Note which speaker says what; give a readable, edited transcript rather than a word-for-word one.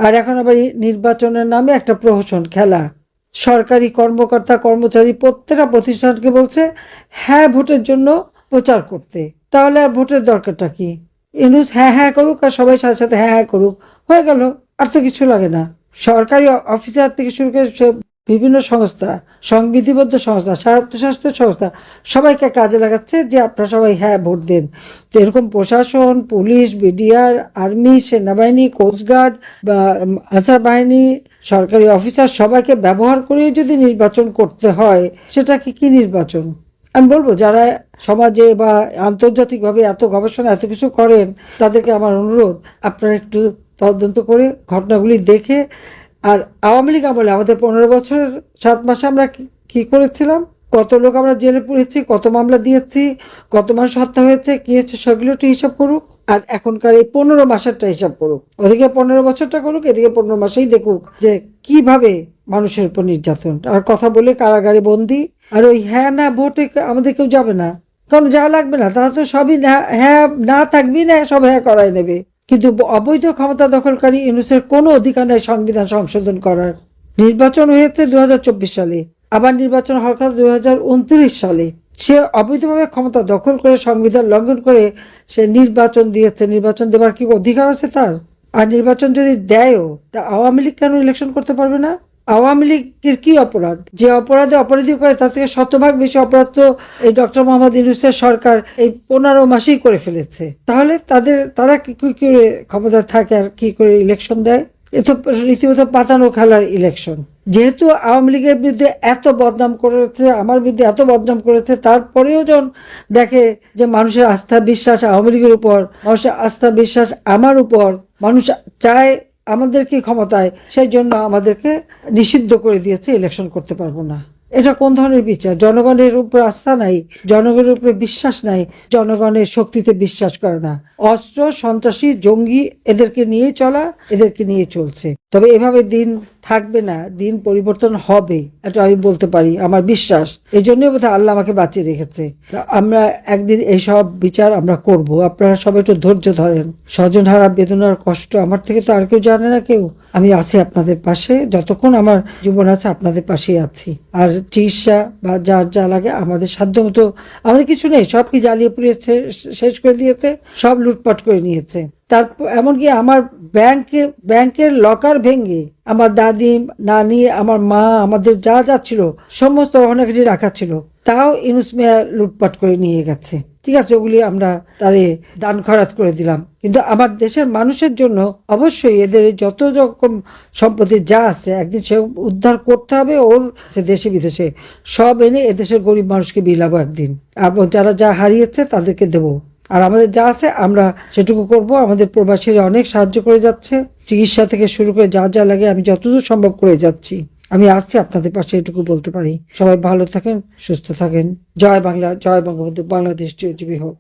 Speaker 1: আর এখন আবার নির্বাচনের নামে একটা প্রহসন খেলা। সরকারি কর্মকর্তা কর্মচারী প্রত্যেকটা প্রতিষ্ঠানকে বলছে হ্যাঁ ভোটের জন্য প্রচার করতে। তাহলে আর ভোটের দরকারটা কি? ইউনূস হ্যাঁ হ্যাঁ করুক আর সবাই সাথে সাথে হ্যাঁ হ্যাঁ করুক, হয়ে গেল। আর তো কিছু লাগে না। সরকারি অফিসার থেকে শুরু করে বিভিন্ন সংস্থা, সংবিধিবদ্ধ সংস্থা, স্বায়ত্তশাসিত সংস্থা সবাইকে কাজে লাগাচ্ছে যে আপনারা সবাই হ্যাঁ ভোট দেন। তো এরকম প্রশাসন, পুলিশ, বিডিআর, আর্মি, সেনাবাহিনী, কোস্টগার্ড বা আনসার বাহিনী, সরকারি অফিসার সবাইকে ব্যবহার করে যদি নির্বাচন করতে হয়, সেটা কি নির্বাচন? আমি বলবো যারা সমাজে বা আন্তর্জাতিকভাবে এত গবেষণা এত কিছু করেন, তাদেরকে আমার অনুরোধ, আপনারা একটু তদন্ত করে ঘটনাগুলি দেখে। আর আওয়ামী লীগ আমলে আমাদের 15 বছর 7 মাসে আমরা কি করেছিলাম, কত লোক আমরা জেলে পুড়েছি, কত মামলা দিয়েছি, কত মানুষ হত্যা হয়েছে, কি হচ্ছে, সেগুলো একটু হিসাব করুক। আর এখনকার এই 15 মাসেরটা হিসাব করুক। ওদিকে 15 বছরটা করুক, এদিকে 15 মাসেই দেখুক যে কিভাবে মানুষের উপর নির্যাতন। আর কথা বলে কারাগারে বন্দি। আর ওই হ্যাঁ না ভোটে আমাদের কেউ যাবে না, কারণ যাওয়া লাগবে না, তারা তো সবই হ্যাঁ না থাকবি না, সব হ্যাঁ করাই নেবে। কিন্তু অবৈধ ক্ষমতা দখলকারী ইউনূসের কোনো অধিকার নেই সংবিধান সংশোধন করার। নির্বাচন হয়েছে 2024 সালে, আবার নির্বাচন হওয়ার কথা 2029 সালে। সে অবৈধভাবে ক্ষমতা দখল করে সংবিধান লঙ্ঘন করে সে নির্বাচন দিয়েছে। নির্বাচন দেবার কি অধিকার আছে তার? আর নির্বাচন যদি দেয়ও, তা আওয়ামী লীগ কেন ইলেকশন করতে পারবে না? আওয়ামী লীগের কি অপরাধ? যে অপরাধে অপরাধী করে তার থেকে 100 ভাগ বেশি অপরাধ তো এই ডক্টর মোহাম্মদ ইউনূসের সরকার এই 15 মাসেই করে ফেলেছে। তাহলে তারা কি করে ক্ষমতা থাকে আর কি করে ইলেকশন দেয়? এ তো রীতিমতো পাতানো খেলার ইলেকশন। যেহেতু আওয়ামী লীগের বিরুদ্ধে এত বদনাম করেছে, আমার বিরুদ্ধে এত বদনাম করেছে, তারপরেও যখন দেখে যে মানুষের আস্থা বিশ্বাস আওয়ামী লীগের উপর, মানুষের আস্থা বিশ্বাস আমার উপর, মানুষ চায় আমাদেরকে ক্ষমতায়, সেই জন্য আমাদেরকে নিষিদ্ধ করে দিয়েছে, ইলেকশন করতে পারবো না। এটা কোন ধরনের বিচার? জনগণের উপর আস্থা নাই, জনগণের উপরে বিশ্বাস নাই, জনগণের শক্তিতে বিশ্বাস করে না। অস্ত্র, সন্ত্রাসী, জঙ্গি, এদেরকে নিয়ে চলা, এদেরকে নিয়ে চলছে। তবে এভাবে দিন থাকবে না, দিন পরিবর্তন হবে, এটা আমি বলতে পারি, আমার বিশ্বাস। এই জন্যই বোধহয় আল্লাহ আমাকে বাঁচিয়ে রেখেছে। আমরা একদিন এইসব বিচার আমরা করব। আপনারা সবাই একটু ধৈর্য ধরেন। স্বজনহারা বেদনার কষ্ট আমার থেকে তো আর কেউ জানে না কেউ। আমি আছি আপনাদের পাশে, যতক্ষণ আমার জীবন আছে আপনাদের পাশেই আছি। আর চিকিৎসা বা যার যা লাগে আমাদের সাধ্য মতো, আমাদের কিছু নেই, সব কি জ্বালিয়ে পুড়িয়েছে, শেষ করে দিয়েছে, সব লুটপাট করে নিয়েছে। তারপর এমনকি আমার ব্যাংকের লকার ভেঙে আমার দাদি, নানি, আমার মা, আমাদের যা যা ছিল সমস্ত অনেক কিছু রাখা ছিল, তাও ইউনূস মিয়া লুটপাট করে নিয়ে গেছে। ঠিক আছে, ওগুলি আমরা তারে দান খয়রাত করে দিলাম। কিন্তু আমার দেশের মানুষের জন্য অবশ্যই এদের যত রকম সম্পত্তি যা আছে একদিন সে উদ্ধার করতে হবে। ওর সে দেশে বিদেশে সব এনে এদেশের গরিব মানুষকে বিলাবো একদিন, এবং যারা যা হারিয়েছে তাদেরকে দেবো। আর আমাদের যা আছে আমরা সেটুকু করব। আমাদের প্রবাসীরা অনেক সাহায্য করে যাচ্ছে, চিকিৎসা থেকে শুরু করে যা যা লাগে আমি যতদূর সম্ভব করে যাচ্ছি। আমি আসছি আপনাদের পাশে, এটুকু বলতে পারি। সবাই ভালো থাকেন, সুস্থ থাকেন। জয় বাংলা, জয় বঙ্গবন্ধু, বাংলাদেশ চিরজীবী হোক।